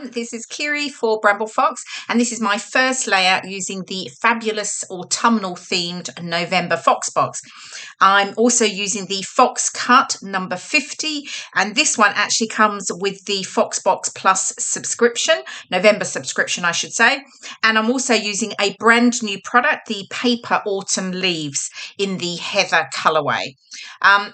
everyone, this is Kirei for Bramble Fox, and this is my first layout using the fabulous autumnal themed November Fox box. I'm also using the Fox Cut number 50, and this one actually comes with the Fox Box Plus subscription, November subscription I should say, and I'm also using a brand new product, the Paper Autumn Leaves in the Heather colourway.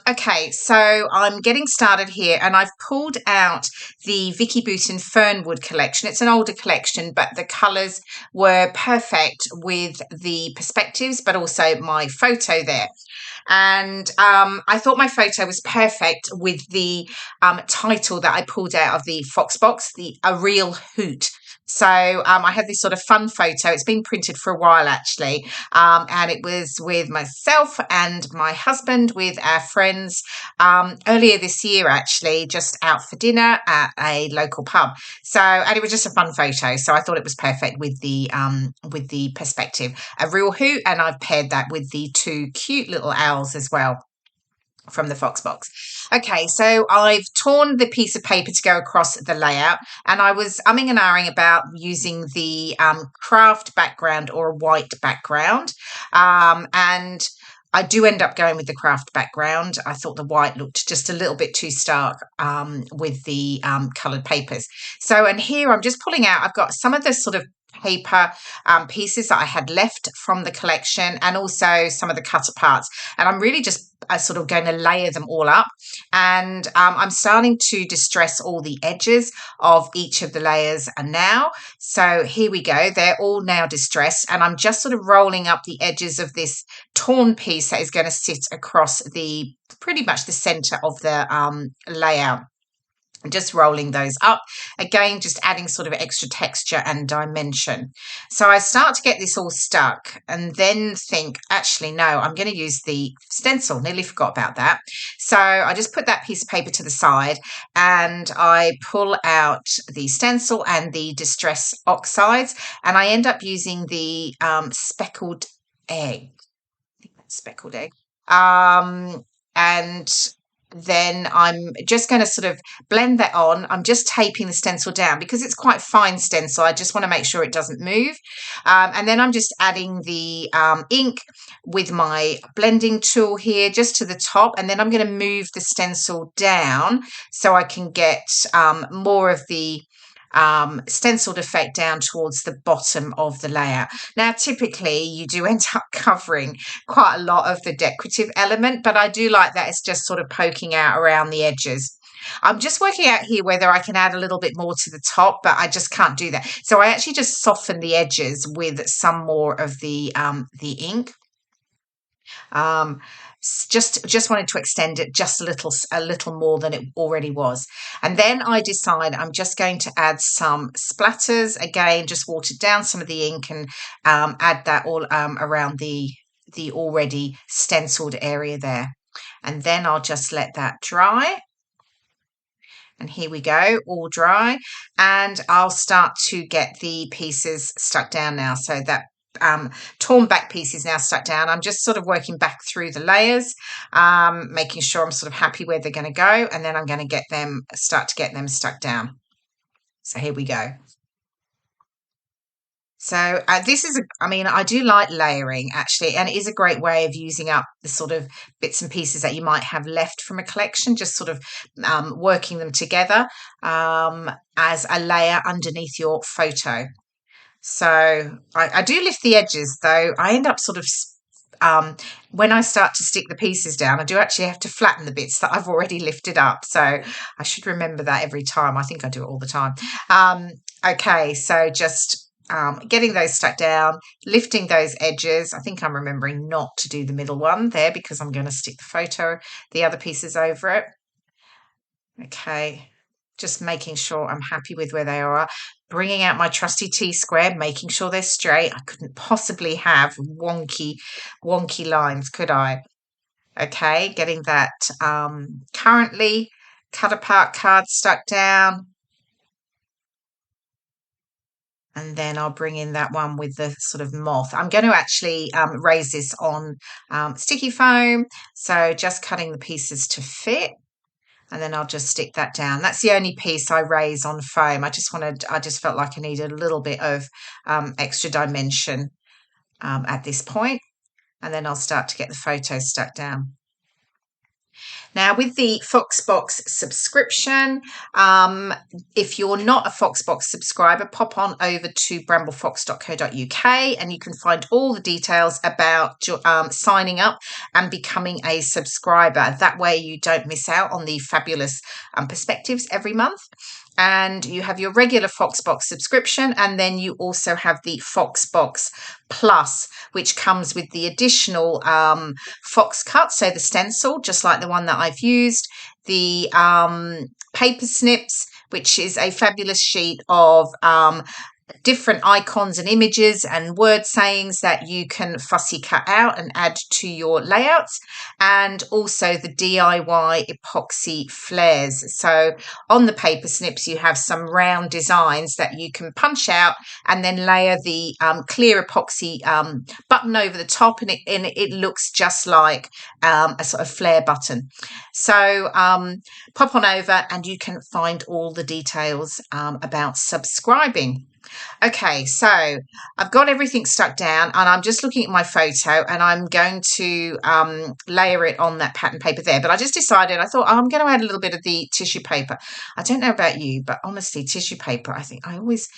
Okay, so I'm getting started here, and I've pulled out the Vicki Boutin Fernwood collection. It's an older collection, but the colours were perfect with the perspectives, but also my photo there. And I thought my photo was perfect with the title that I pulled out of the Fox box, the A Real Hoot. So I had this sort of fun photo. It's been printed for a while actually, and it was with myself and my husband with our friends earlier this year actually, just out for dinner at a local pub. So, and it was just a fun photo. So I thought it was perfect with the perspective, A Real Hoot, and I've paired that with the two cute little owls as well from the Fox box. Okay, so I've torn the piece of paper to go across the layout, and I was umming and ahhing about using the craft background or a white background, and I do end up going with the craft background. I thought the white looked just a little bit too stark with the coloured papers. So, and here I'm just pulling out, I've got some of the sort of paper pieces that I had left from the collection, and also some of the cut parts, and I'm really just sort of going to layer them all up, and I'm starting to distress all the edges of each of the layers now. So here we go, they're all now distressed, and I'm just sort of rolling up the edges of this torn piece that is going to sit across the pretty much the center of the layout. Just rolling those up again, just adding sort of extra texture and dimension. So I start to get this all stuck and then think, actually no, I'm going to use the stencil. Nearly forgot about that. So I just put that piece of paper to the side and I pull out the stencil and the distress oxides, and I end up using the speckled egg. I think that's speckled egg. And then I'm just going to sort of blend that on. I'm just taping the stencil down because it's quite fine stencil. I just want to make sure it doesn't move. And then I'm just adding the ink with my blending tool here just to the top. And then I'm going to move the stencil down so I can get more of the stenciled effect down towards the bottom of the layout. Now, typically you do end up covering quite a lot of the decorative element, but I do like that it's just sort of poking out around the edges. I'm just working out here whether I can add a little bit more to the top, but I just can't do that. So I actually just soften the edges with some more of the ink. Just wanted to extend it just a little more than it already was. And then I decide I'm just going to add some splatters again, just watered down some of the ink, and add that all around the already stenciled area there. And then I'll just let that dry. And here we go, all dry. And I'll start to get the pieces stuck down now. So that torn back piece is now stuck down. I'm just sort of working back through the layers, making sure I'm sort of happy where they're going to go, and then I'm going to start to get them stuck down. So here we go. So this is, I do like layering actually, and it is a great way of using up the sort of bits and pieces that you might have left from a collection, just sort of working them together as a layer underneath your photo. So I do lift the edges though. I end up sort of, when I start to stick the pieces down, I do actually have to flatten the bits that I've already lifted up. So I should remember that every time. I think I do it all the time. Okay, so just getting those stuck down, lifting those edges. I think I'm remembering not to do the middle one there because I'm going to stick the other pieces over it. Okay. Just making sure I'm happy with where they are. Bringing out my trusty T-square, making sure they're straight. I couldn't possibly have wonky lines, could I? Okay, getting that currently cut apart card stuck down. And then I'll bring in that one with the sort of moth. I'm going to actually raise this on sticky foam. So just cutting the pieces to fit. and then I'll just stick that down. That's the only piece I raise on foam. I just felt like I needed a little bit of extra dimension at this point, and then I'll start to get the photos stuck down. Now, with the Foxbox subscription, if you're not a Foxbox subscriber, pop on over to bramblefox.co.uk and you can find all the details about signing up and becoming a subscriber. That way you don't miss out on the fabulous perspectives every month. And you have your regular Foxbox subscription, and then you also have the Foxbox Plus, which comes with the additional Fox cut, so the stencil, just like the one that I've used, the paper snips, which is a fabulous sheet of different icons and images and word sayings that you can fussy cut out and add to your layouts, and also the DIY epoxy flares. So on the paper snips you have some round designs that you can punch out and then layer the clear epoxy button over the top, and it looks just like a sort of flare button. So pop on over and you can find all the details about subscribing. Okay, so I've got everything stuck down and I'm just looking at my photo and I'm going to layer it on that pattern paper there. But I just decided, I thought, oh, I'm going to add a little bit of the tissue paper. I don't know about you, but honestly, tissue paper, I think I always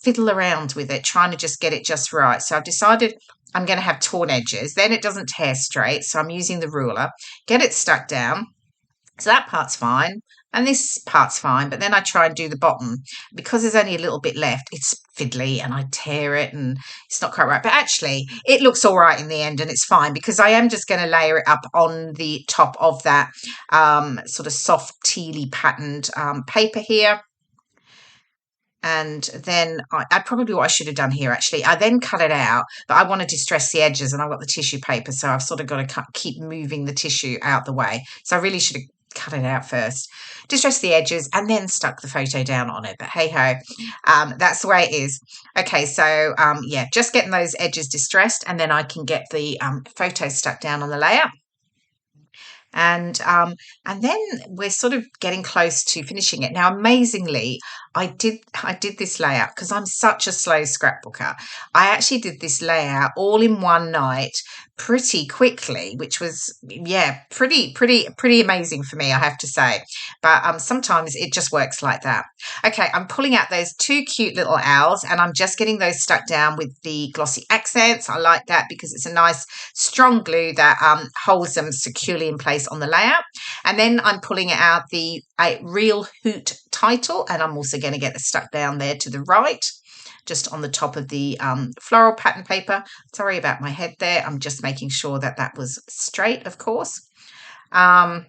fiddle around with it, trying to just get it just right. So I've decided I'm going to have torn edges. Then it doesn't tear straight. So I'm using the ruler, get it stuck down. So that part's fine. And this part's fine, but then I try and do the bottom. Because there's only a little bit left, it's fiddly and I tear it and it's not quite right. But actually, it looks all right in the end and it's fine because I am just going to layer it up on the top of that sort of soft tealy patterned paper here. And then I probably, what I should have done here, actually, I then cut it out, but I want to distress the edges and I've got the tissue paper, so I've sort of got to keep moving the tissue out the way. So I really should have cut it out first, distress the edges, and then stuck the photo down on it. But hey ho, that's the way it is. Okay, so yeah, just getting those edges distressed, and then I can get the photo stuck down on the layer. And then we're sort of getting close to finishing it. Now, amazingly, I did this layout because I'm such a slow scrapbooker. I actually did this layout all in one night pretty quickly, which was, yeah, pretty amazing for me, I have to say. But sometimes it just works like that. Okay, I'm pulling out those two cute little owls and I'm just getting those stuck down with the glossy accents. I like that because it's a nice strong glue that holds them securely in place on the layout. And then I'm pulling out the A Real Hoot title, and I'm also going to get it stuck down there to the right, just on the top of the floral pattern paper. Sorry about my head there. I'm just making sure that that was straight, of course. And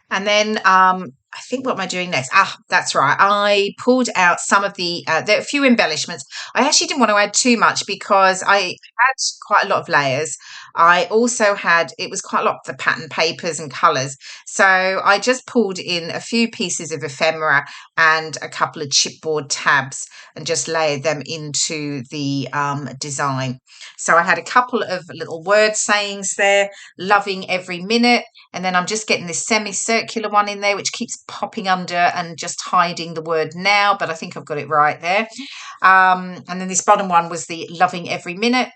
then I think, what am I doing next? That's right. I pulled out some of the, there are a few embellishments. I actually didn't want to add too much because I had quite a lot of layers. I also had, it was quite a lot of the pattern papers and colours. So I just pulled in a few pieces of ephemera and a couple of chipboard tabs and just layered them into the design. So I had a couple of little word sayings there, loving every minute. And then I'm just getting this semicircular one in there, which keeps popping under and just hiding the word now, but I think I've got it right there. And then this bottom one was the loving every minute.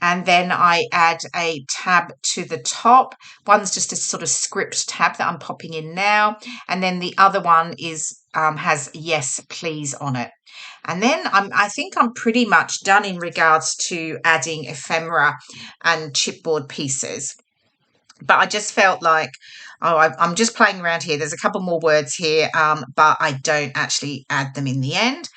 And then I add a tab to the top. One's just a sort of script tab that I'm popping in now. And then the other one is has yes, please on it. And then I think I'm pretty much done in regards to adding ephemera and chipboard pieces. But I just felt like, I'm just playing around here. There's a couple more words here, but I don't actually add them in the end.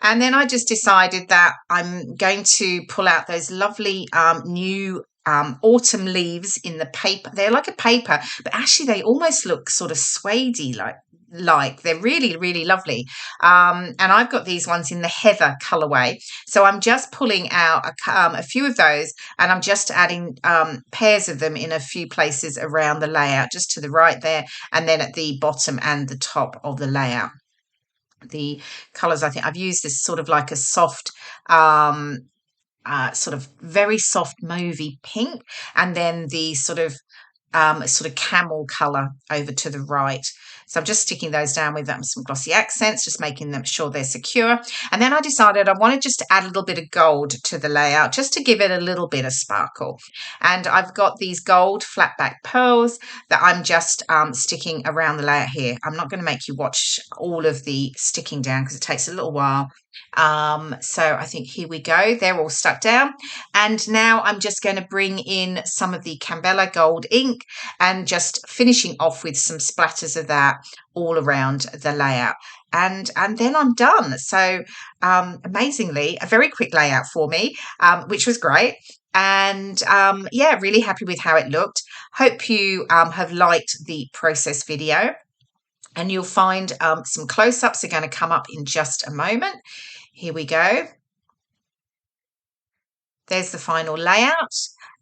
And then I just decided that I'm going to pull out those lovely new autumn leaves in the paper. They're like a paper, but actually they almost look sort of suede-y, like they're really lovely. And I've got these ones in the heather colourway. So I'm just pulling out a few of those, and I'm just adding pairs of them in a few places around the layout, just to the right there, and then at the bottom and the top of the layout. The colours, I think I've used this sort of like a soft sort of very soft mauvey pink, and then the sort of sort of camel colour over to the right. So I'm just sticking those down with some glossy accents, just making them sure they're secure. And then I decided I wanted just to add a little bit of gold to the layout, just to give it a little bit of sparkle. And I've got these gold flat back pearls that I'm just sticking around the layout here. I'm not going to make you watch all of the sticking down because it takes a little while. So I think here we go. They're all stuck down. And now I'm just going to bring in some of the Cambella gold ink and just finishing off with some splatters of that all around the layout. And then I'm done. So amazingly, a very quick layout for me, which was great. And yeah, really happy with how it looked. Hope you have liked the process video. And you'll find some close-ups are going to come up in just a moment. Here we go. There's the final layout.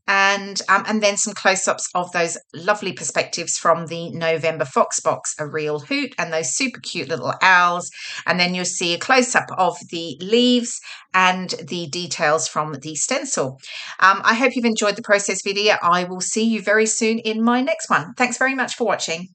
And then some close-ups of those lovely perspectives from the November Fox box, A Real Hoot, and those super cute little owls. And then you'll see a close-up of the leaves and the details from the stencil. I hope you've enjoyed the process video. I will see you very soon in my next one. Thanks very much for watching.